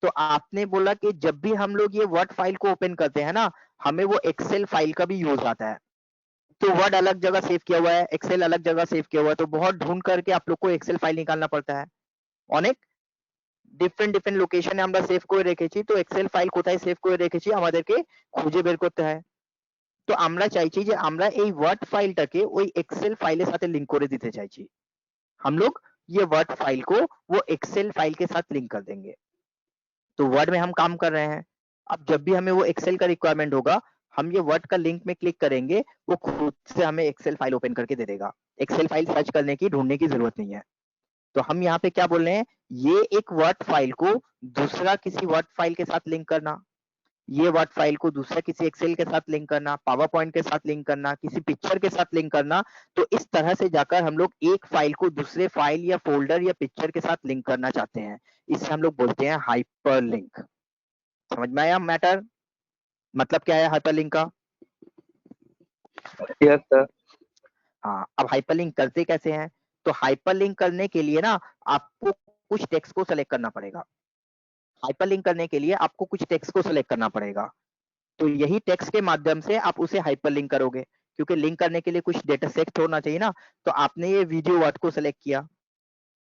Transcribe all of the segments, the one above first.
तो आपने बोला कि जब भी हम लोग ये वर्ड फाइल को ओपन करते हैं ना, हमें वो एक्सेल फाइल का भी यूज आता है। तो वर्ड अलग जगह सेव किया हुआ है, एक्सेल अलग जगह सेव किया हुआ है, तो बहुत ढूंढ करके आप लोग को एक्सेल फाइल निकालना पड़ता है। অনেক ডিফারেন্ট ডিফারেন্ট লোকেশনে আমরা সেভ করে রেখেছি, তো এক্সেল ফাইল কোথায় সেভ করে রেখেছি আমাদেরকে খুঁজে বের করতে হয়। তো আমরা চাইছি যে আমরা এই ওয়ার্ড ফাইলটাকে ওই एक्सेल फाइलेর সাথে লিংক করে দিতে চাইছি। हम लोग ये वर्ड फाइल को वो एक्सेल फाइल के साथ लिंक कर देंगे। तो वर्ड में हम काम कर रहे हैं, अब जब भी हमें वो एक्सेल का रिक्वायरमेंट होगा, हम ये वर्ड का लिंक में क्लिक करेंगे, वो खुद से हमें एक्सेल फाइल ओपन करके दे देगा। एक्सेल फाइल सर्च करने की, ढूंढने की जरूरत नहीं है। तो हम यहाँ पे क्या बोल रहे हैं, ये एक वर्ड फाइल को दूसरा किसी वर्ड फाइल के साथ लिंक करना, ये वर्ड फाइल को दूसरा किसी एक्सेल के साथ लिंक करना, पावर पॉइंट के साथ लिंक करना, किसी पिक्चर के साथ लिंक करना। तो इस तरह से जाकर हम लोग एक फाइल को दूसरे फाइल या फोल्डर या पिक्चर के साथ लिंक करना चाहते हैं। इसे हम लोग बोलते हैं हाइपरलिंक। समझ में आया मैटर? मतलब क्या है हाइपरलिंक का? Yes sir. हाँ, अब हाइपरलिंक करते कैसे हैं? तो हाइपरलिंक करने के लिए ना आपको कुछ टेक्स्ट को सेलेक्ट करना पड़ेगा। हाइपरलिंक करने के लिए आपको कुछ टेक्स्ट को सेलेक्ट करना पड़ेगा। तो यही टेक्स्ट के माध्यम से आप उसे हाइपरलिंक करोगे, क्योंकि लिंक करने के लिए कुछ डेटा सेट होना चाहिए ना। तो आपने ये वीडियो वर्ड को सेलेक्ट किया,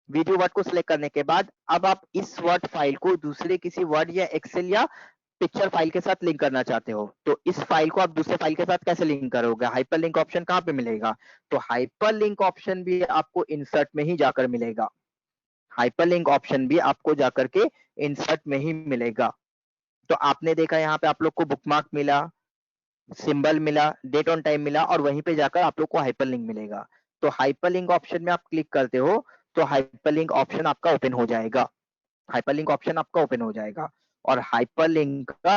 वीडियो वर्ड को सिलेक्ट करने के बाद अब आप इस वर्ड फाइल को दूसरे किसी वर्ड या एक्सेल या पिक्चर फाइल के साथ लिंक करना चाहते हो। तो इस फाइल को आप दूसरे फाइल के साथ कैसे लिंक करोगे? हाइपरलिंक ऑप्शन कहाँ पे मिलेगा? तो हाइपरलिंक ऑप्शन भी आपको इंसर्ट में ही जाकर मिलेगा। हाइपरलिंक ऑप्शन भी आपको जाकर के इंसर्ट में ही मिलेगा। तो आपने देखा यहाँ पे आप लोग को बुकमार्क मिला, सिंबल मिला, डेट ऑन टाइम मिला, और वहीं पे जाकर आप लोग को हाइपरलिंक मिलेगा। तो हाइपरलिंक ऑप्शन में आप क्लिक करते हो तो हाइपरलिंक ऑप्शन आपका ओपन हो जाएगा। हाइपरलिंक ऑप्शन आपका ओपन हो जाएगा, और हाइपरलिंक का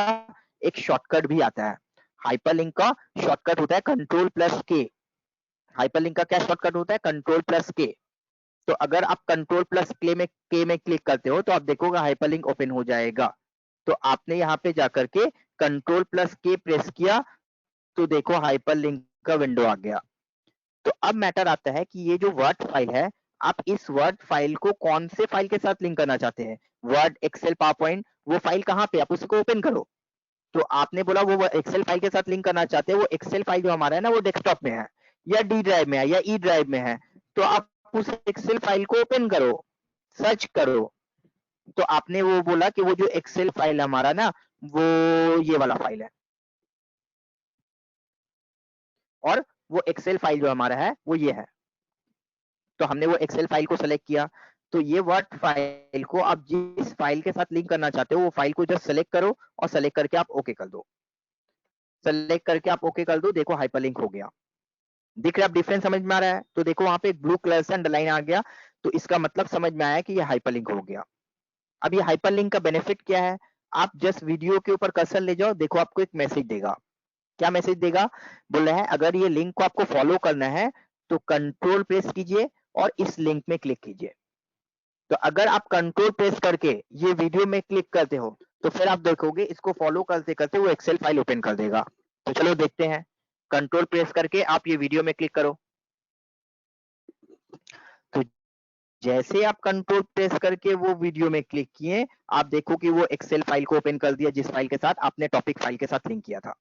एक शॉर्टकट भी आता है। हाइपरलिंक का शॉर्टकट होता है कंट्रोल प्लस के। हाइपरलिंक का क्या शॉर्टकट होता है? कंट्रोल प्लस के। तो अगर आप कंट्रोल प्लस के में क्लिक करते हो तो आप देखोगे हाइपरलिंक ओपन हो जाएगा। तो आपने यहाँ पे जाकर के कंट्रोल प्लस के प्रेस किया तो देखो हाइपरलिंक का विंडो आ गया। तो अब मैटर आता है कि ये जो वर्ड फाइल है, आप इस वर्ड फाइल को कौन से फाइल के साथ लिंक करना चाहते हैं? वर्ड, एक्सेल, पावर पॉइंट, वो फाइल कहाँ पे? आप उसको ओपन करो। तो आपने बोला वो एक्सेल फाइल के साथ लिंक करना चाहते हैं। वो एक्सेल फाइल जो हमारा है ना, वो डेस्कटॉप में है या डी ड्राइव में है या ई ड्राइव में है। तो आप उस एक्सेल फाइल को ओपन करो, सर्च करो। तो आपने वो बोला कि वो जो एक्सेल फाइल हमारा ना, वो ये वाला फाइल है, और वो एक्सेल फाइल जो हमारा है वो ये है। तो हमने वो एक्सेल फाइल को सेलेक्ट किया। तो ये वर्ड फाइल को आप जिस फाइल के साथ लिंक करना चाहते हो, वो फाइल को जस्ट सेलेक्ट करो और सेलेक्ट करके आप ओके कर दो। सेलेक्ट करके आप ओके कर दो, देखो हाइपरलिंक हो गया। दिख रहा है? डिफरेंस समझ में आ रहा है? तो देखो वहां पे ब्लू कलर से अंडरलाइन आ गया, तो इसका मतलब समझ में आया कि ये हाइपरलिंक हो गया। अब ये हाइपरलिंक का बेनिफिट क्या है? आप जस्ट वीडियो के ऊपर कर्सर ले जाओ, देखो आपको एक मैसेज देगा। क्या मैसेज देगा? बोल रहा है अगर ये लिंक को आपको फॉलो करना है तो कंट्रोल प्रेस कीजिए और इस लिंक में क्लिक कीजिए। तो अगर आप कंट्रोल प्रेस करके ये वीडियो में क्लिक करते हो तो फिर आप देखोगे इसको फॉलो करते करते वो एक्सेल फाइल ओपन कर देगा। तो चलो देखते हैं। कंट्रोल प्रेस करके आप ये वीडियो में क्लिक करो। तो जैसे आप कंट्रोल प्रेस करके वो वीडियो में क्लिक किए, आप देखो कि वो एक्सेल फाइल को ओपन कर दिया जिस फाइल के साथ आपने टॉपिक फाइल के साथ लिंक किया था।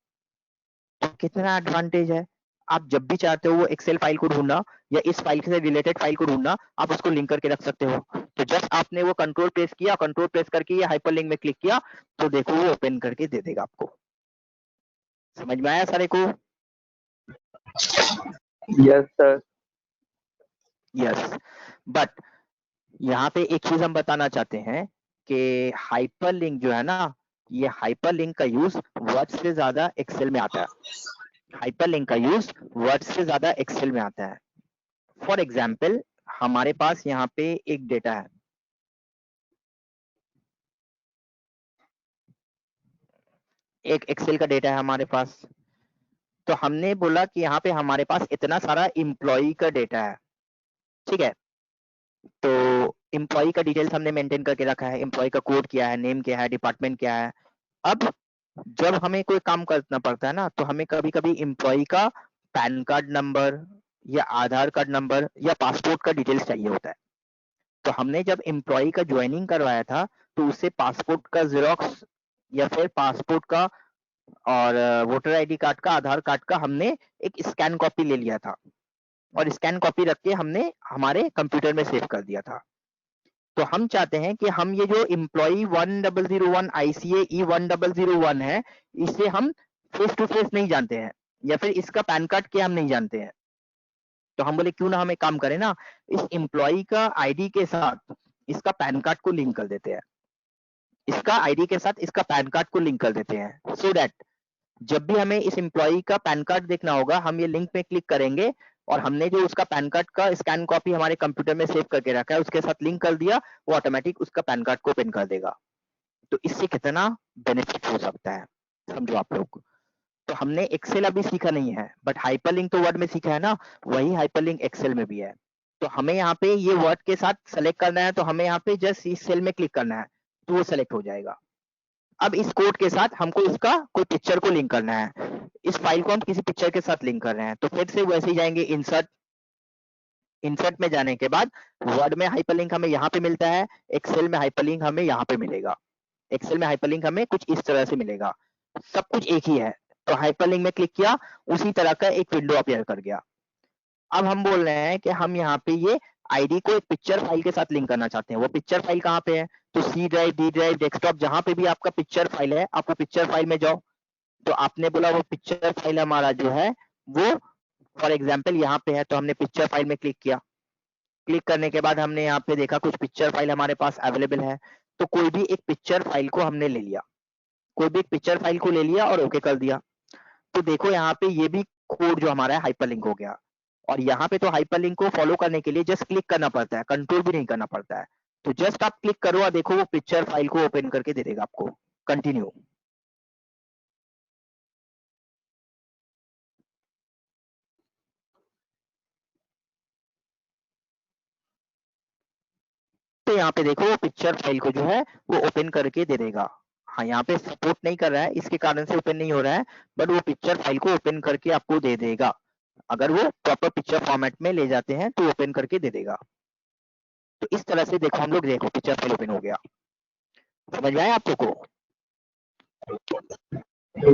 तो कितना एडवांटेज है? आप जब भी चाहते हो वो एक्सेल फाइल को ढूंढना या इस फाइल से रिलेटेड फाइल को ढूंढना, आप उसको लिंक करके रख सकते हो। तो जस्ट आपने वो कंट्रोल प्रेस किया, कंट्रोल प्रेस करके ये हाइपरलिंक में क्लिक किया, तो देखो वो ओपन करके दे देगा आपको। समझ में आया सारे को? Yes sir. यस। बट यहाँ पे एक चीज हम बताना चाहते हैं कि हाइपरलिंक जो है ना, ये हाइपरलिंक का यूज वर्ड से ज्यादा एक्सेल में आता है। हाइपरलिंक का यूज वर्ड से ज्यादा एक्सेल में आता है। फॉर एग्जाम्पल, हमारे पास यहाँ पे एक डेटा है, एक एक्सेल का डेटा है हमारे पास। तो हमने बोला कि यहाँ पे हमारे पास इतना सारा एम्प्लॉई का डेटा है, ठीक है। तो एम्प्लॉई का डिटेल्स हमने मेंटेन करके रखा है, एम्प्लॉई का कोड क्या है, नेम क्या है, डिपार्टमेंट क्या है। अब जब हमें कोई काम करना पड़ता है ना, तो हमें कभी कभी एम्प्लॉई का पैन कार्ड नंबर या आधार कार्ड नंबर या पासपोर्ट का डिटेल्स चाहिए होता है। तो हमने जब एम्प्लॉई का ज्वाइनिंग करवाया था, तो उससे पासपोर्ट का जेरोक्स या फिर पासपोर्ट का और वोटर आईडी कार्ड का, आधार कार्ड का हमने एक स्कैन कॉपी ले लिया था और स्कैन कॉपी रख के हमने हमारे कंप्यूटर में सेव कर दिया था। तो हम चाहते हैं कि हम ये जो एम्प्लॉई 1001 ICA E1001 है, इसे हम फेस टू फेस नहीं जानते हैं या फिर इसका पैन कार्ड क्या हम नहीं जानते हैं। तो हम बोले क्यों ना हम एक काम करें ना, इस एम्प्लॉई का आईडी के साथ इसका पैन कार्ड को लिंक कर देते हैं, इसका आईडी के साथ इसका पैन कार्ड को लिंक कर देते हैं, सो दैट जब भी हमें इस एम्प्लॉई का पैन कार्ड देखना होगा, हम ये लिंक पे क्लिक करेंगे और हमने जो उसका पैन कार्ड का स्कैन कॉपी हमारे कंप्यूटर में सेव करके रखा है उसके साथ लिंक कर दिया, वो ऑटोमेटिक उसका पैन कार्ड को ओपन कर देगा। तो इससे कितना बेनिफिट हो सकता है समझो आप लोग। तो हमने एक्सेल अभी सीखा नहीं है, बट हाइपरलिंक तो वर्ड में सीखा है ना, वही हाइपरलिंक एक्सेल में भी है। तो हमें यहाँ पे ये वर्ड के साथ सेलेक्ट करना है, तो हमें यहाँ पे जस्ट इस सेल में क्लिक करना है तो वो सेलेक्ट हो जाएगा। अब इस कोड के साथ हमको इसका कोई पिक्चर को लिंक करना है, इस फाइल को हम किसी पिक्चर के साथ लिंक कर रहे हैं, तो फिर से वैसे ही जाएंगे इंसर्ट, इंसर्ट में जाने के बाद वर्ड में हाइपरलिंक हमें यहाँ पे मिलता है, एक्सेल में हाइपरलिंक हमें यहाँ पे मिलेगा, एक्सेल में हाइपरलिंक हमें कुछ इस तरह से मिलेगा, सब कुछ एक ही है। तो हाइपरलिंक में क्लिक किया, उसी तरह का एक विंडो अपीयर कर गया। अब हम बोल रहे हैं कि हम यहाँ पे ये आईडी को एक पिक्चर फाइल के साथ लिंक करना चाहते हैं। वो पिक्चर फाइल कहाँ पे है, तो C drive, D drive, desktop, जहां पे भी आपका पिक्चर फाइल है आप वो पिक्चर फाइल में जाओ। तो आपने बोला वो पिक्चर फाइल हमारा जो है वो फॉर एग्जाम्पल यहाँ पे है, तो हमने पिक्चर फाइल में क्लिक किया। क्लिक करने के बाद हमने यहाँ पे देखा कुछ पिक्चर फाइल हमारे पास अवेलेबल है, तो कोई भी एक पिक्चर फाइल को हमने ले लिया, कोई भी एक पिक्चर फाइल को ले लिया और ओके कर दिया। तो देखो यहाँ पे ये भी कोड जो हमारा है हाइपरलिंक हो गया। और यहाँ पे तो हाइपरलिंक को फॉलो करने के लिए जस्ट क्लिक करना पड़ता है, कंट्रोल भी नहीं करना पड़ता है। तो जस्ट आप क्लिक करो और देखो वो पिक्चर फाइल को ओपन करके दे देगा आपको। कंटिन्यू। तो यहाँ पे देखो वो पिक्चर फाइल को जो है वो ओपन करके दे देगा। हाँ यहाँ पे सपोर्ट नहीं कर रहा है इसके कारण से ओपन नहीं हो रहा है, बट वो पिक्चर फाइल को ओपन करके आपको दे देगा। अगर वो प्रॉपर पिक्चर फॉर्मेट में ले जाते हैं तो ओपन करके दे देगा। तो इस तरह से देखो हम लोग, देखो पिक्चर फाइल ओपन हो गया। समझ में आया आप लोग को?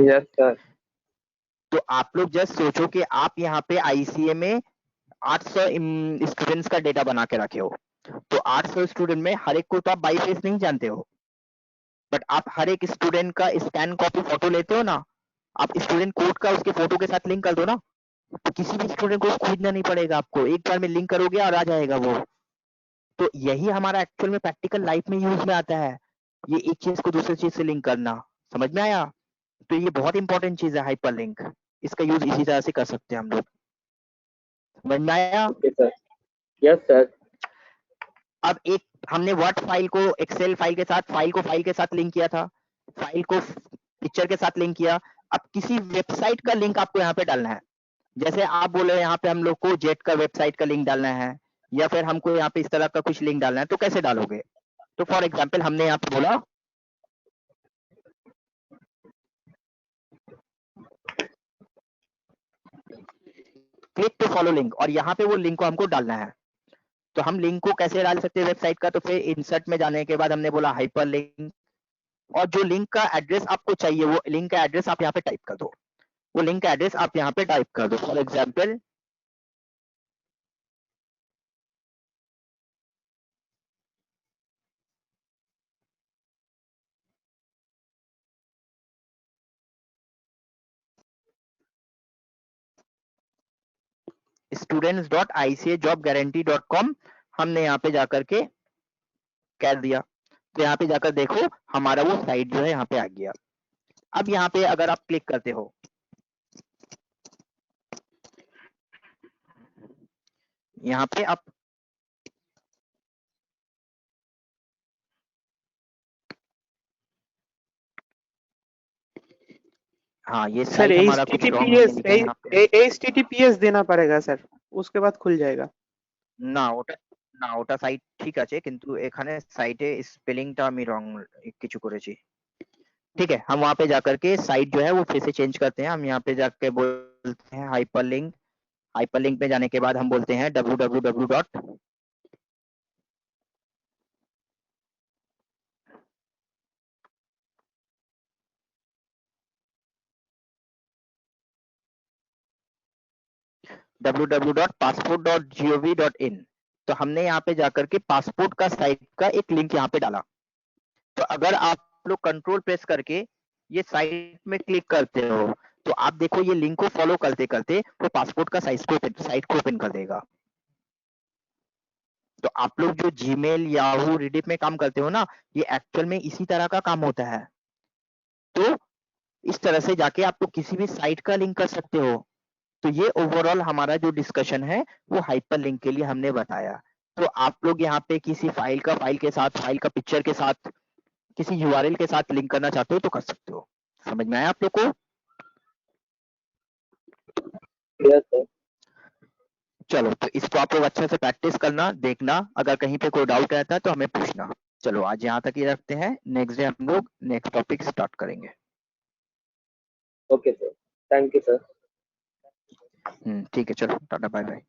Yes sir. तो आप लोग जस्ट सोचो कि आप यहाँ पे आईसीए में 800 स्टूडेंट्स का डेटा बना के रखे हो, तो 800 स्टूडेंट में हर एक को तो आप बाई फेस नहीं जानते हो, बट आप हर एक स्टूडेंट का स्कैन कॉपी फोटो लेते हो ना, आप स्टूडेंट कोड का उसके फोटो के साथ लिंक कर दो ना, तो किसी भी स्टूडेंट को खोजना नहीं पड़ेगा आपको, एक बार में लिंक करोगे और आ जाएगा वो। तो यही हमारा एक्चुअल में प्रैक्टिकल लाइफ में यूज में आता है, ये एक चीज को दूसरी चीज से लिंक करना। समझ में आया? तो ये बहुत इंपॉर्टेंट चीज है हाइपर लिंक, इसका यूज इसी तरह से कर सकते हैं हम लोग। समझ में आया? Okay sir. Yes sir. अब एक हमने वर्ड फाइल को एक्सेल फाइल के साथ, फाइल को फाइल के साथ लिंक किया था, फाइल को पिक्चर के साथ लिंक किया। अब किसी वेबसाइट का लिंक आपको यहाँ पे डालना है, जैसे आप बोले यहाँ पे हम लोग को जेट का वेबसाइट का लिंक डालना है, या फिर हमको यहाँ पे इस तरह का कुछ लिंक डालना है, तो कैसे डालोगे? तो फॉर एग्जाम्पल हमने यहाँ पे बोला क्लिक टू फॉलो लिंक, और यहाँ पे वो लिंक को हमको डालना है। तो हम लिंक को कैसे डाल सकते हैं वेबसाइट का? तो फिर इंसर्ट में जाने के बाद हमने बोला हाइपर लिंक, और जो लिंक का एड्रेस आपको चाहिए वो लिंक का एड्रेस आप यहाँ पे टाइप कर दो, वो लिंक का एड्रेस आप यहाँ पे टाइप कर दो। फॉर एग्जाम्पल students.icajobguarantee.com हमने यहाँ पे जाकर के कर दिया। तो यहाँ पे जाकर देखो हमारा वो साइट जो है यहाँ पे आ गया। अब यहाँ पे अगर आप क्लिक करते हो, यहाँ पे आप हाँ ये सर साइट हमारा कुछ रॉन्ग हमने लिखा है यहाँ पे। HTTPS देना पड़ेगा सर, उसके बाद खुल जाएगा না ওটা না ওটা সাইট ঠিক আছে, কিন্তু এখানে সাইটে স্পেলিংটা আমি রং কিছু করেছি। ठीक है, हम वहां पे जाकर के साइट जो है वो फिर से चेंज करते हैं। हम यहाँ पे जाके बोलते हैं हाइपरलिंक, हाइपरलिंक पे जाने के बाद हम बोलते हैं www. www.passport.gov.in। तो हमने यहाँ पे जाकर के पासपोर्ट का साइट का एक लिंक यहाँ पे डाला। तो अगर आप लोग कंट्रोल प्रेस करके ये साइट में क्लिक करते हो तो आप देखो ये लिंक को फॉलो करते करते वो पासपोर्ट का साइट को ओपन कर देगा। तो आप लोग जो जीमेल याहू रिडिफ में काम करते हो ना, ये एक्चुअल में इसी तरह का काम होता है। तो इस तरह से जाके आप लोग किसी भी साइट का लिंक कर सकते हो। तो ये ओवरऑल हमारा जो डिस्कशन है वो हाइपरलिंक के लिए हमने बताया। तो आप लोग यहाँ पे किसी फाइल का पिक्चर के साथ, किसी यूआरएल के साथ लिंक करना चाहते हो तो कर सकते हो। समझ में आया आप लोग को? Yes sir. चलो, तो इसको आप लोग अच्छे से प्रैक्टिस करना, देखना, अगर कहीं पे कोई डाउट रहता है तो हमें पूछना। चलो आज यहाँ तक ही रखते हैं, नेक्स्ट डे हम लोग नेक्स्ट टॉपिक स्टार्ट करेंगे। Okay sir, thank you sir. ठीक है, चलो टाटा बाय बाय।